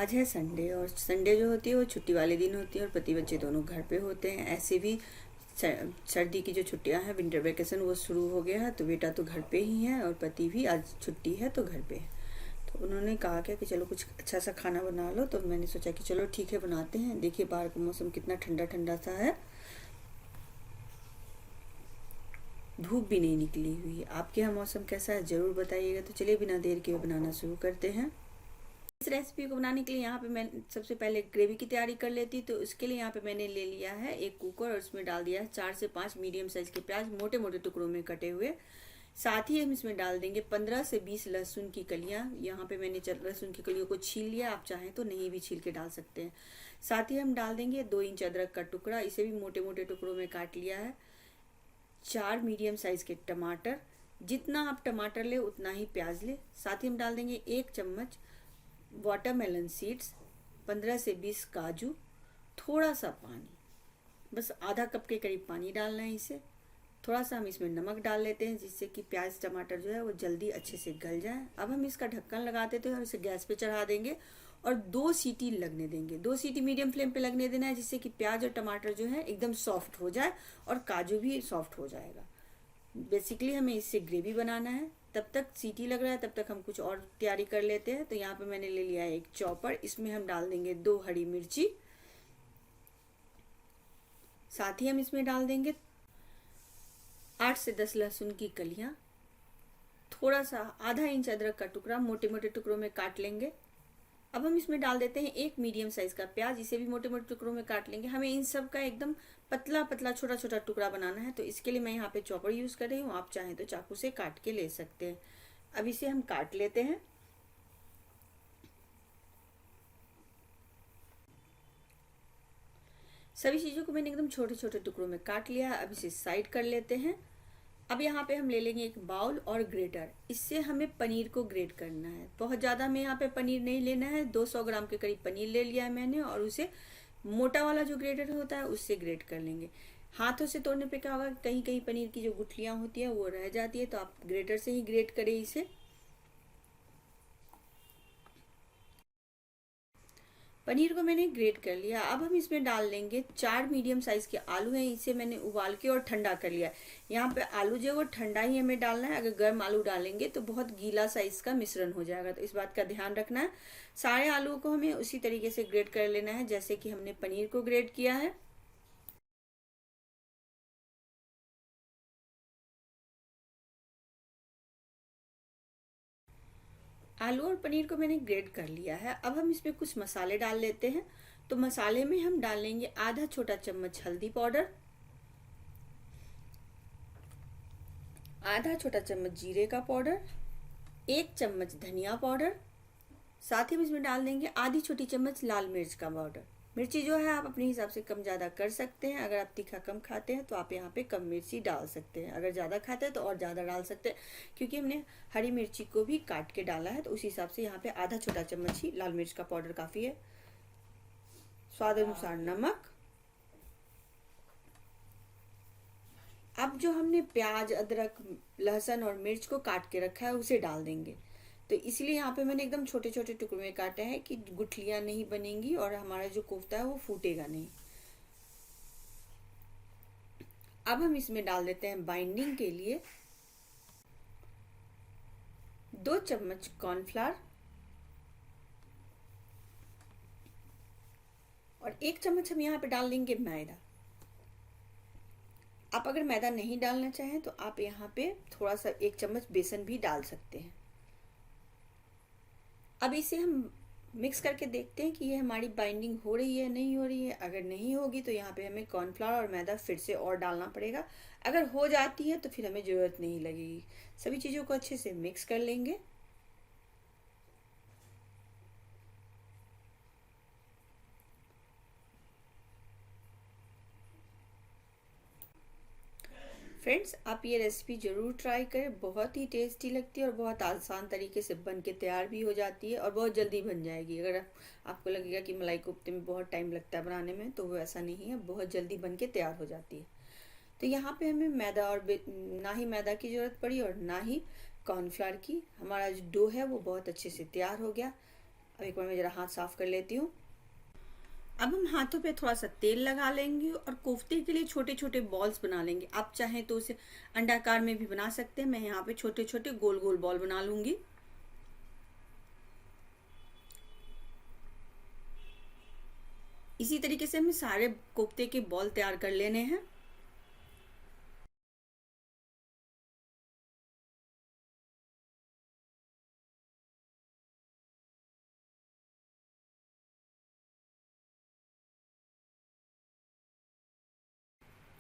आज है संडे और संडे जो होती है वो छुट्टी वाले दिन होती है और पति बच्चे दोनों घर पे होते हैं। ऐसे भी सर्दी की जो छुट्टियां हैं, विंटर वेकेशन, वो शुरू हो गया है। तो बेटा तो घर पे ही है और पति भी आज छुट्टी है तो घर पे है। तो उन्होंने कहा क्या कि चलो कुछ अच्छा सा खाना बना लो। तो मैंने सोचा कि चलो ठीक है बनाते हैं। देखिए बाहर का मौसम कितना ठंडा ठंडा सा है, धूप भी नहीं निकली हुई है। आपके यहाँ मौसम कैसा है ज़रूर बताइएगा। तो चलिए बिना देर के बनाना शुरू करते हैं। इस रेसिपी को बनाने के लिए यहाँ पे मैं सबसे पहले ग्रेवी की तैयारी कर लेती। तो इसके लिए यहाँ पे मैंने ले लिया है एक कुकर और उसमें डाल दिया है 4 से 5 मीडियम साइज के प्याज मोटे मोटे टुकड़ों में कटे हुए। साथ ही हम इसमें डाल देंगे 15 से 20 लहसुन की कलियां। यहाँ पे मैंने लहसुन की कलियों को छील लिया, आप चाहें तो नहीं भी छील के डाल सकते हैं। साथ ही हम डाल देंगे 2 इंच अदरक का टुकड़ा, इसे भी मोटे मोटे टुकड़ों में काट लिया है। 4 मीडियम साइज के टमाटर, जितना आप टमाटर ले उतना ही प्याज ले। साथ ही हम डाल देंगे 1 चम्मच वाटरमेलन सीड्स, 15 से 20 काजू, थोड़ा सा पानी, बस आधा कप के करीब पानी डालना है इसे। थोड़ा सा हम इसमें नमक डाल लेते हैं जिससे कि प्याज टमाटर जो है वो जल्दी अच्छे से गल जाए। अब हम इसका ढक्कन लगा देते हैं और इसे गैस पे चढ़ा देंगे और 2 सीटी लगने देंगे। 2 सीटी मीडियम फ्लेम पे लगने देना है जिससे कि प्याज और टमाटर जो है एकदम सॉफ्ट हो जाए और काजू भी सॉफ्ट हो जाएगा। बेसिकली हमें इससे ग्रेवी बनाना है। तब तक सीटी लग रहा है, तब तक हम कुछ और तैयारी कर लेते हैं। तो यहाँ पे मैंने ले लिया है एक चॉपर, इसमें हम डाल देंगे 2 हरी मिर्ची। साथ ही हम इसमें डाल देंगे 8 से 10 लहसुन की कलियां, थोड़ा सा आधा इंच अदरक का टुकड़ा मोटे मोटे टुकड़ों में काट लेंगे। अब हम इसमें डाल देते हैं 1 मीडियम साइज का प्याज, इसे भी मोटे मोटे टुकड़ों में काट लेंगे। हमें इन सब का एकदम पतला पतला छोटा छोटा टुकड़ा बनाना है, तो इसके लिए मैं यहाँ पे चॉपर यूज कर रही हूँ। आप चाहें तो चाकू से काट के ले सकते हैं। अब इसे हम काट लेते हैं। सभी चीज़ों को मैंने एकदम छोटे छोटे टुकड़ों में काट लिया है। अब इसे साइड कर लेते हैं। अब यहाँ पे हम ले लेंगे एक बाउल और ग्रेटर, इससे हमें पनीर को ग्रेट करना है। बहुत ज़्यादा हमें यहाँ पे पनीर नहीं लेना है। 200 ग्राम के करीब पनीर ले लिया है मैंने और उसे मोटा वाला जो ग्रेटर होता है उससे ग्रेट कर लेंगे। हाथों से तोड़ने पे क्या होगा, कहीं कहीं पनीर की जो गुठलियाँ होती है वो रह जाती है, तो आप ग्रेटर से ही ग्रेट करें इसे। पनीर को मैंने ग्रेट कर लिया। अब हम इसमें डाल लेंगे 4 मीडियम साइज के आलू हैं, इसे मैंने उबाल के और ठंडा कर लिया। यहाँ पे आलू जो है वो ठंडा ही हमें डालना है। अगर गर्म आलू डालेंगे तो बहुत गीला सा इसका मिश्रण हो जाएगा, तो इस बात का ध्यान रखना है। सारे आलू को हमें उसी तरीके से ग्रेट कर लेना है जैसे कि हमने पनीर को ग्रेट किया है। आलू और पनीर को मैंने ग्रेट कर लिया है। अब हम इसमें कुछ मसाले डाल लेते हैं। तो मसाले में हम डालेंगे आधा छोटा चम्मच हल्दी पाउडर, आधा छोटा चम्मच जीरे का पाउडर, 1 चम्मच धनिया पाउडर। साथ ही हम इसमें डाल देंगे आधी छोटी चम्मच लाल मिर्च का पाउडर। मिर्ची जो है आप अपने हिसाब से कम ज़्यादा कर सकते हैं। अगर आप तीखा कम खाते हैं तो आप यहाँ पे कम मिर्ची डाल सकते हैं, अगर ज़्यादा खाते हैं तो और ज़्यादा डाल सकते हैं। क्योंकि हमने हरी मिर्ची को भी काट के डाला है तो उस हिसाब से यहाँ पे आधा छोटा चम्मच ही लाल मिर्च का पाउडर काफ़ी है। स्वाद अनुसार नमक। अब जो हमने प्याज, अदरक, लहसुन और मिर्च को काट के रखा है उसे डाल देंगे। तो इसलिए यहाँ पे मैंने एकदम छोटे छोटे टुकड़ों में काटा है कि गुठलियां नहीं बनेंगी और हमारा जो कोफ्ता है वो फूटेगा नहीं। अब हम इसमें डाल देते हैं बाइंडिंग के लिए 2 चम्मच कॉर्नफ्लावर और 1 चम्मच हम यहाँ पे डाल देंगे मैदा। आप अगर मैदा नहीं डालना चाहें तो आप यहाँ पे थोड़ा सा 1 चम्मच बेसन भी डाल सकते हैं। अब इसे हम मिक्स करके देखते हैं कि ये हमारी बाइंडिंग हो रही है नहीं हो रही है। अगर नहीं होगी तो यहाँ पे हमें कॉर्नफ्लावर और मैदा फिर से और डालना पड़ेगा। अगर हो जाती है तो फिर हमें ज़रूरत नहीं लगेगी। सभी चीज़ों को अच्छे से मिक्स कर लेंगे। फ्रेंड्स, आप ये रेसिपी ज़रूर ट्राई करें, बहुत ही टेस्टी लगती है और बहुत आसान तरीके से बन के तैयार भी हो जाती है और बहुत जल्दी बन जाएगी। अगर आपको लगेगा कि मलाई कोफ्ते में बहुत टाइम लगता है बनाने में, तो वो ऐसा नहीं है, बहुत जल्दी बन के तैयार हो जाती है। तो यहाँ पे हमें मैदा और ना ही मैदा की ज़रूरत पड़ी और ना ही कॉर्नफ्लावर की। हमारा जो डो है वो बहुत अच्छे से तैयार हो गया। अब एक बार मैं ज़रा हाथ साफ कर लेती हूँ। अब हम हाथों पे थोड़ा सा तेल लगा लेंगे और कोफ्ते के लिए छोटे छोटे बॉल्स बना लेंगे। आप चाहें तो उसे अंडाकार में भी बना सकते हैं। मैं यहाँ पे छोटे छोटे गोल गोल बॉल बना लूंगी। इसी तरीके से हमें सारे कोफ्ते के बॉल तैयार कर लेने हैं।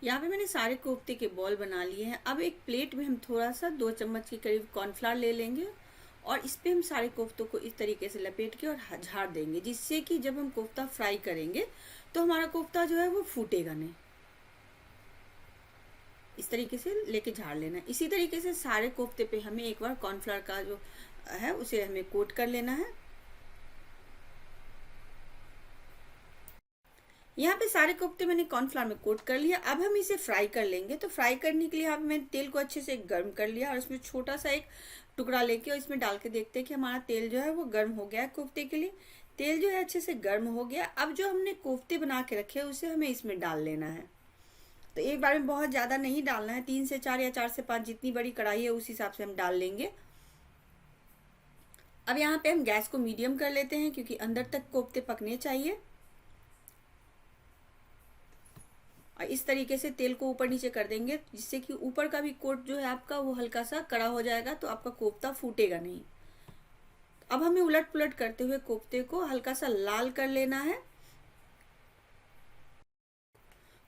यहाँ पे मैंने सारे कोफ्ते के बॉल बना लिए हैं। अब एक प्लेट में हम थोड़ा सा 2 चम्मच के करीब कॉर्नफ्लावर ले लेंगे और इस पे हम सारे कोफ्तों को इस तरीके से लपेट के और झाड़ देंगे, जिससे कि जब हम कोफ्ता फ्राई करेंगे तो हमारा कोफ्ता जो है वो फूटेगा नहीं। इस तरीके से लेके झाड़ लेना है। इसी तरीके से सारे कोफ्ते पे हमें एक बार कॉर्नफ्लावर का जो है उसे हमें कोट कर लेना है। यहाँ पे सारे कोफ्ते मैंने कॉर्नफ्लावर में कोट कर लिया। अब हम इसे फ्राई कर लेंगे। तो फ्राई करने के लिए यहाँ पे मैंने तेल को अच्छे से गर्म कर लिया और उसमें छोटा सा एक टुकड़ा लेके और इसमें डाल के देखते हैं कि हमारा तेल जो है वो गर्म हो गया है कोफ्ते के लिए। तेल जो है अच्छे से गर्म हो गया। अब जो हमने कोफ्ते बना के रखे उसे हमें इसमें डाल लेना है। तो एक बार में बहुत ज़्यादा नहीं डालना है, 3 से 4 या 4 से 5 जितनी बड़ी कढ़ाई है उस हिसाब से हम डाल लेंगे। अब यहाँ पे हम गैस को मीडियम कर लेते हैं क्योंकि अंदर तक कोफ्ते पकने चाहिए। और इस तरीके से तेल को ऊपर नीचे कर देंगे जिससे कि ऊपर का भी कोट जो है आपका वो हल्का सा कड़ा हो जाएगा, तो आपका कोफ्ता फूटेगा नहीं। अब हमें उलट पुलट करते हुए कोफ्ते को हल्का सा लाल कर लेना है।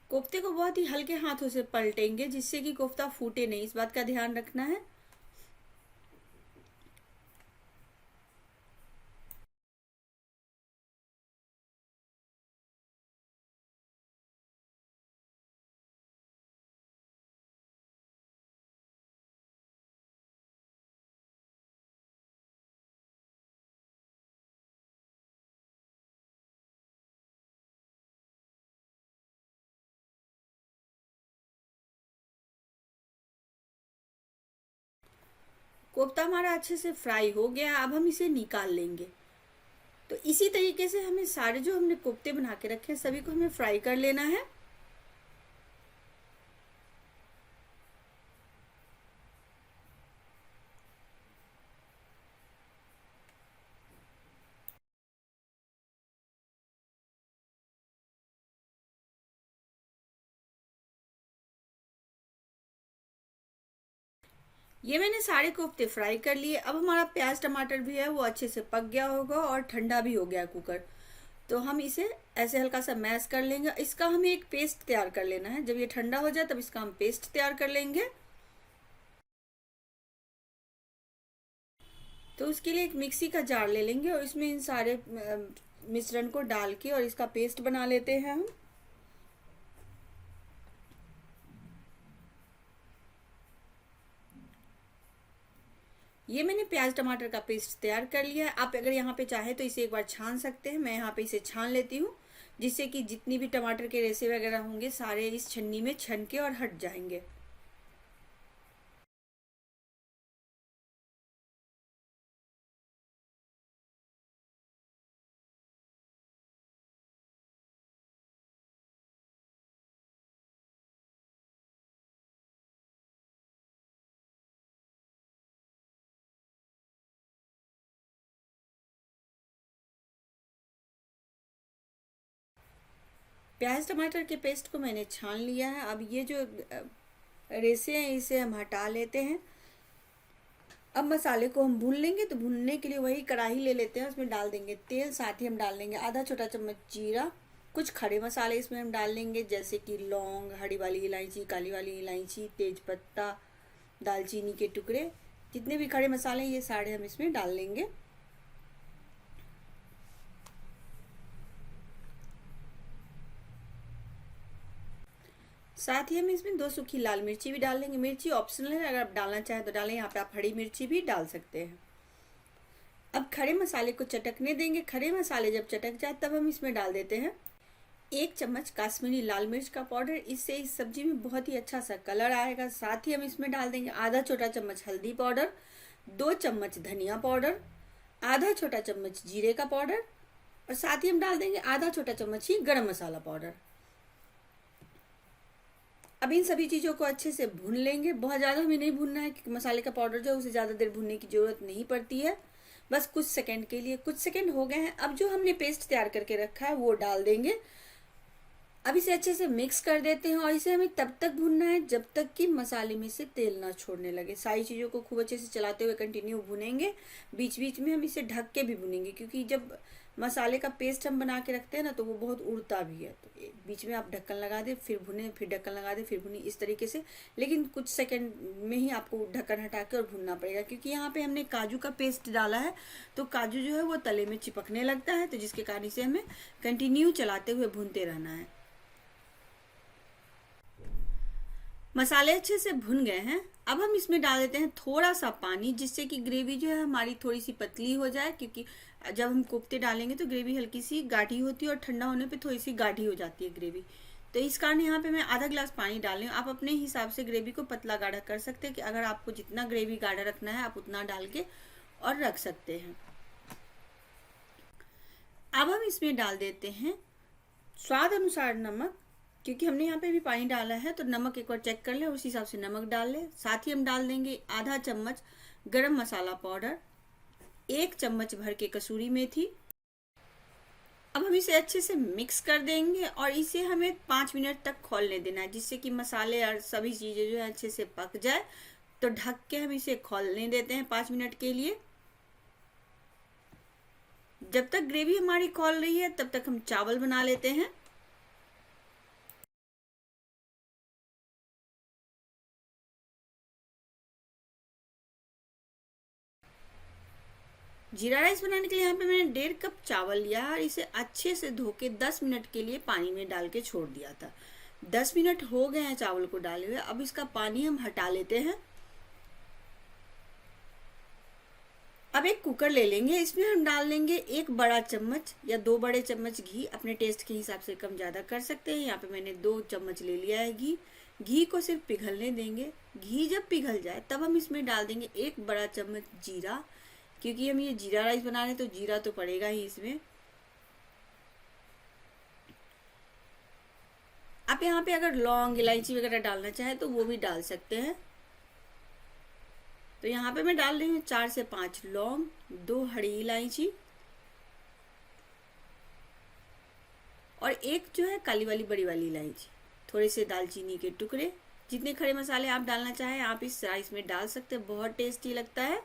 कोफ्ते को बहुत ही हल्के हाथों से पलटेंगे जिससे कि कोफ्ता फूटे नहीं, इस बात का ध्यान रखना है। कोफ्ता हमारा अच्छे से फ्राई हो गया। अब हम इसे निकाल लेंगे। तो इसी तरीके से हमें सारे जो हमने कोफ्ते बना के रखे हैं सभी को हमें फ्राई कर लेना है। ये मैंने सारे कोफ्ते फ्राई कर लिए। अब हमारा प्याज टमाटर भी है वो अच्छे से पक गया होगा और ठंडा भी हो गया कुकर। तो हम इसे ऐसे हल्का सा मैश कर लेंगे। इसका हमें एक पेस्ट तैयार कर लेना है। जब ये ठंडा हो जाए तब इसका हम पेस्ट तैयार कर लेंगे। तो उसके लिए एक मिक्सी का जार ले लेंगे और इसमें इन सारे मिश्रण को डाल के और इसका पेस्ट बना लेते हैं हम। ये मैंने प्याज टमाटर का पेस्ट तैयार कर लिया है। आप अगर यहाँ पे चाहे तो इसे एक बार छान सकते हैं। मैं यहाँ पे इसे छान लेती हूँ जिससे कि जितनी भी टमाटर के रेसे वगैरह होंगे सारे इस छन्नी में छन के और हट जाएंगे। प्याज टमाटर के पेस्ट को मैंने छान लिया है। अब ये जो रेसे हैं इसे हम हटा लेते हैं। अब मसाले को हम भून लेंगे। तो भूनने के लिए वही कढ़ाई ले लेते हैं, उसमें डाल देंगे तेल, साथ ही हम डाल देंगे आधा छोटा चम्मच जीरा। कुछ खड़े मसाले इसमें हम डाल लेंगे जैसे कि लौंग, हरी वाली इलायची, काली वाली इलायची, तेज पत्ता, दालचीनी के टुकड़े, जितने भी खड़े मसाले ये सारे हम इसमें डाल लेंगे। साथ ही हम इसमें 2 सूखी लाल मिर्ची भी डाल लेंगे। मिर्ची ऑप्शनल है, अगर आप डालना चाहें तो डालें। यहाँ पे आप हरी मिर्ची भी डाल सकते हैं। अब खड़े मसाले को चटकने देंगे। खड़े मसाले जब चटक जाए तब हम इसमें डाल देते हैं 1 चम्मच काश्मीरी लाल मिर्च का पाउडर। इससे इस सब्जी में बहुत ही अच्छा सा कलर आएगा। साथ ही हम इसमें डाल देंगे आधा छोटा चम्मच हल्दी पाउडर, 2 चम्मच धनिया पाउडर। आधा छोटा चम्मच जीरे का पाउडर और साथ ही हम डाल देंगे आधा छोटा चम्मच ही गरम मसाला पाउडर। अब इन सभी चीज़ों को अच्छे से भून लेंगे। बहुत ज़्यादा हमें नहीं भूनना है क्योंकि मसाले का पाउडर जो है उसे ज़्यादा देर भूनने की ज़रूरत नहीं पड़ती है, बस कुछ सेकंड के लिए। कुछ सेकंड हो गए हैं। अब जो हमने पेस्ट तैयार करके रखा है वो डाल देंगे। अब इसे अच्छे से मिक्स कर देते हैं और इसे हमें तब तक भूनना है जब तक कि मसाले में से तेल ना छोड़ने लगे। सारी चीज़ों को खूब अच्छे से चलाते हुए कंटिन्यू भूनेंगे। बीच बीच में हम इसे ढक के भी भूनेंगे क्योंकि जब मसाले का पेस्ट हम बना के रखते हैं ना तो वो बहुत उड़ता भी है। तो बीच में आप ढक्कन लगा दें, फिर भुने, फिर ढक्कन लगा दें, फिर भुनी, इस तरीके से। लेकिन कुछ सेकंड में ही आपको ढक्कन हटा के और भूनना पड़ेगा क्योंकि यहाँ पे हमने काजू का पेस्ट डाला है तो काजू जो है वो तले में चिपकने लगता है, तो जिसके कारण इसे हमें कंटिन्यू चलाते हुए भूनते रहना है। मसाले अच्छे से भुन गए हैं। अब हम इसमें डाल देते हैं थोड़ा सा पानी जिससे कि ग्रेवी जो है हमारी थोड़ी सी पतली हो जाए, क्योंकि जब हम कोफ्ते डालेंगे तो ग्रेवी हल्की सी गाढ़ी होती है और ठंडा होने पे थोड़ी सी गाढ़ी हो जाती है ग्रेवी। तो इस कारण यहाँ पे मैं आधा गिलास पानी डाल रही हूँ। आप अपने हिसाब से ग्रेवी को पतला गाढ़ा कर सकते हैं कि अगर आपको जितना ग्रेवी गाढ़ा रखना है आप उतना डाल के और रख सकते हैं। अब हम इसमें डाल देते हैं स्वाद अनुसार नमक, क्योंकि हमने यहाँ पे भी पानी डाला है तो नमक एक बार चेक कर ले, उस हिसाब से नमक डाल ले। साथ ही हम डाल देंगे आधा चम्मच गरम मसाला पाउडर, 1 चम्मच भर के कसूरी मेथी। अब हम इसे अच्छे से मिक्स कर देंगे और इसे हमें 5 मिनट तक खौलने देना है जिससे कि मसाले और सभी चीज़ें जो है अच्छे से पक जाए। तो ढक के हम इसे खौलने देते हैं 5 मिनट के लिए। जब तक ग्रेवी हमारी खौल रही है तब तक हम चावल बना लेते हैं। जीरा राइस बनाने के लिए यहाँ पे मैंने 1.5 कप चावल लिया और इसे अच्छे से धो के 10 मिनट के लिए पानी में डाल के छोड़ दिया था। 10 मिनट हो गए हैं चावल को डाले हुए। अब इसका पानी हम हटा लेते हैं। अब एक कुकर ले लेंगे, इसमें हम डाल लेंगे 1 बड़ा चम्मच या 2 बड़े चम्मच घी। अपने टेस्ट के हिसाब से कम ज़्यादा कर सकते हैं। यहाँ पे मैंने 2 चम्मच ले लिया है घी। घी को सिर्फ पिघलने देंगे। घी जब पिघल जाए तब हम इसमें डाल देंगे 1 बड़ा चम्मच जीरा, क्योंकि हम ये जीरा राइस बना रहे हैं तो जीरा तो पड़ेगा ही इसमें। आप यहाँ पे अगर लौंग इलायची वगैरह डालना चाहें तो वो भी डाल सकते हैं। तो यहाँ पे मैं डाल रही हूँ 4 से 5 लौंग, 2 हरी इलायची और 1 जो है काली वाली बड़ी वाली इलायची, थोड़े से दालचीनी के टुकड़े। जितने खड़े मसाले आप डालना चाहें आप इस राइस में डाल सकते हैं, बहुत टेस्टी लगता है।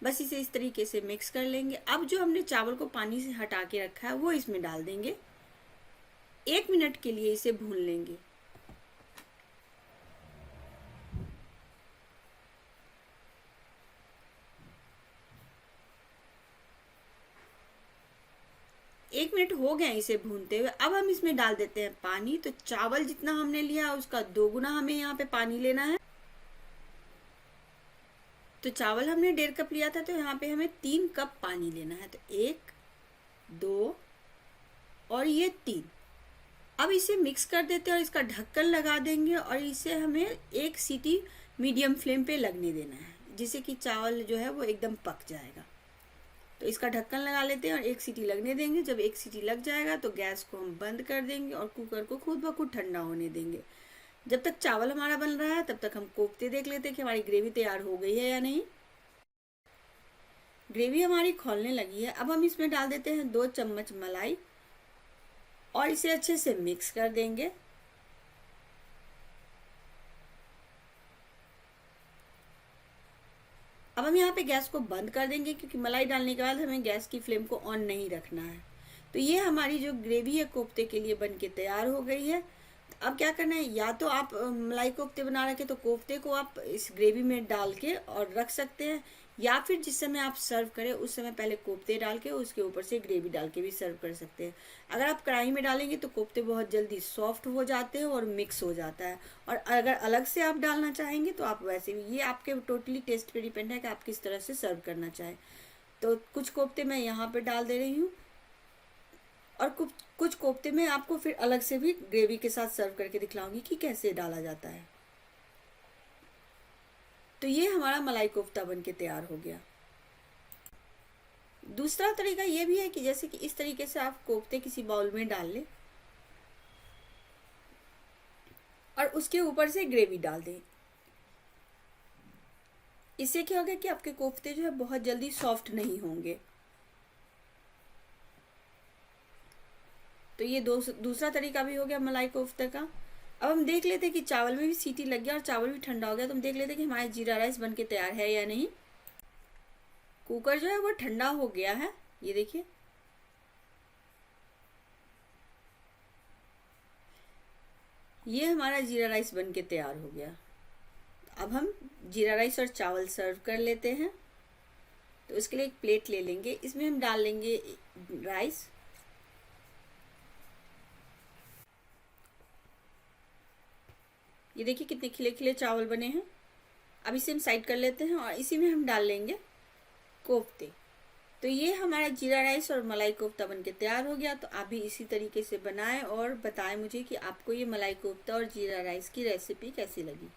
बस इसे इस तरीके से मिक्स कर लेंगे। अब जो हमने चावल को पानी से हटा के रखा है वो इसमें डाल देंगे। 1 मिनट के लिए इसे भून लेंगे। एक मिनट हो गया इसे भूनते हुए। अब हम इसमें डाल देते हैं पानी। तो चावल जितना हमने लिया उसका 2 गुना हमें यहाँ पे पानी लेना है। तो चावल हमने 1.5 कप लिया था तो यहाँ पे हमें 3 कप पानी लेना है। तो 1, 2 और ये 3। अब इसे मिक्स कर देते हैं और इसका ढक्कन लगा देंगे और इसे हमें 1 सीटी मीडियम फ्लेम पे लगने देना है जिससे कि चावल जो है वो एकदम पक जाएगा। तो इसका ढक्कन लगा लेते हैं और 1 सीटी लगने देंगे। जब 1 सीटी लग जाएगा तो गैस को हम बंद कर देंगे और कुकर को खुद ब खुद ठंडा होने देंगे। जब तक चावल हमारा बन रहा है तब तक हम कोफ्ते देख लेते हैं कि हमारी ग्रेवी तैयार हो गई है या नहीं। ग्रेवी हमारी खौलने लगी है। अब हम इसमें डाल देते हैं 2 चम्मच मलाई और इसे अच्छे से मिक्स कर देंगे। अब हम यहाँ पे गैस को बंद कर देंगे क्योंकि मलाई डालने के बाद हमें गैस की फ्लेम को ऑन नहीं रखना है। तो ये हमारी जो ग्रेवी है कोफ्ते के लिए बन के तैयार हो गई है। अब क्या करना है, या तो आप मलाई कोफ्ते बना रखे तो कोफ्ते को आप इस ग्रेवी में डाल के और रख सकते हैं, या फिर जिस समय आप सर्व करें उस समय पहले कोफ्ते डाल के उसके ऊपर से ग्रेवी डाल के भी सर्व कर सकते हैं। अगर आप कढ़ाई में डालेंगे तो कोफ्ते बहुत जल्दी सॉफ्ट हो जाते हैं और मिक्स हो जाता है। और अगर अलग से आप डालना चाहेंगे तो आप वैसे भी, ये आपके टोटली टेस्ट पे डिपेंड है कि आप किस तरह से सर्व करना चाहें। तो कुछ कोफ्ते मैं यहाँ पे डाल दे रही हूँ और कुछ कोफ्ते में आपको फिर अलग से भी ग्रेवी के साथ सर्व करके दिखलाऊंगी कि कैसे डाला जाता है। तो ये हमारा मलाई कोफ्ता बन के तैयार हो गया। दूसरा तरीका ये भी है कि जैसे कि इस तरीके से आप कोफ्ते किसी बाउल में डाल लें और उसके ऊपर से ग्रेवी डाल दें। इससे क्या होगा कि आपके कोफ्ते जो है बहुत जल्दी सॉफ्ट नहीं होंगे। तो ये दूसरा तरीका भी हो गया मलाई कोफ्ते का। अब हम देख लेते हैं कि चावल में भी सीटी लग गया और चावल भी ठंडा हो गया, तो हम देख लेते हैं कि हमारा जीरा राइस बनके तैयार है या नहीं। कुकर जो है वो ठंडा हो गया है, ये देखिए। ये हमारा जीरा राइस बनके तैयार हो गया। अब हम जीरा राइस और चावल सर्व कर लेते हैं। तो उसके लिए एक प्लेट ले लेंगे, इसमें हम डाल लेंगे राइस। ये देखिए कितने खिले खिले चावल बने हैं। अब इसे हम साइड कर लेते हैं और इसी में हम डाल लेंगे कोफ्ते। तो ये हमारा जीरा राइस और मलाई कोफ्ता बनके तैयार हो गया। तो आप भी इसी तरीके से बनाएं और बताएं मुझे कि आपको ये मलाई कोफ्ता और जीरा राइस की रेसिपी कैसी लगी।